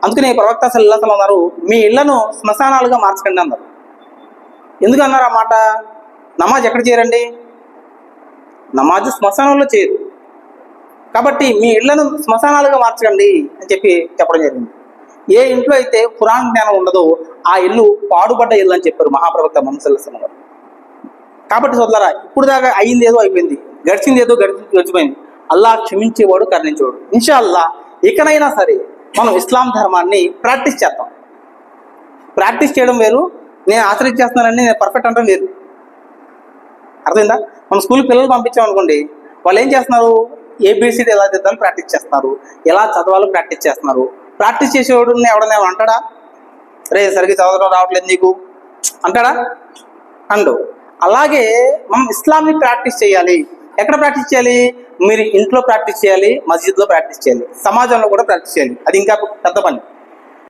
అందుకనే ప్రవక్త సల్లల్లాహు అలైహి వసల్లం అన్నారు, మీ ఇళ్లను శ్మశానాలుగా మార్చకండి అన్నారు. ఎందుకన్నారు ఆ మాట? నమాజ్ ఎక్కడ చేయరండి? నమాజ్ శ్మశానంలో చేయరు. కాబట్టి మీ ఇళ్లను శ్మశానాలుగా మార్చకండి అని చెప్పడం జరిగింది. ఏ ఇంట్లో అయితే ఖురాన్ జ్ఞానం ఉండదో ఆ ఇల్లు పాడుబడ్డ ఇల్లు అని చెప్పారు మహాప్రవక్త ముహమ్మద్ సల్లల్లాహు అలైహి వసల్లం గారు. కాబట్టి సోదరులారా, ఇప్పుడు దాకా అయింది ఏదో అయిపోయింది, గడిచింది ఏదో గడిచిపోయింది. అల్లాహ్ క్షమించేవాడు, కరుణించేవాడు. ఇన్షాల్లా ఇకనైనా సరే మనం ఇస్లాం ధర్మాన్ని ప్రాక్టీస్ చేద్దాం. ప్రాక్టీస్ చేయడం వేరు, నేను ఆచరించేస్తున్నానని నేను పర్ఫెక్ట్ అనడం వేరు. అర్థమైందా? మనం స్కూల్కి పిల్లలు పంపించామనుకోండి, వాళ్ళు ఏం చేస్తున్నారు? ఏబిసిడి ఎలా చదవాలో ప్రాక్టీస్ చేస్తున్నారు, ఎలా చదవాలో ప్రాక్టీస్ చేస్తున్నారు. ప్రాక్టీస్ చేసేవాడు ఎవడన్నా అంటాడా? రే సరిగ్గా చదవడం రావట్లేదు నీకు అంటాడా? అండు. అలాగే మనం ఇస్లాంని ప్రాక్టీస్ చేయాలి. ఎక్కడ ప్రాక్టీస్ చేయాలి? మీరు ఇంట్లో ప్రాక్టీస్ చేయాలి, మస్జిద్లో ప్రాక్టీస్ చేయాలి, సమాజంలో కూడా ప్రాక్టీస్ చేయాలి. అది ఇంకా పెద్ద పని.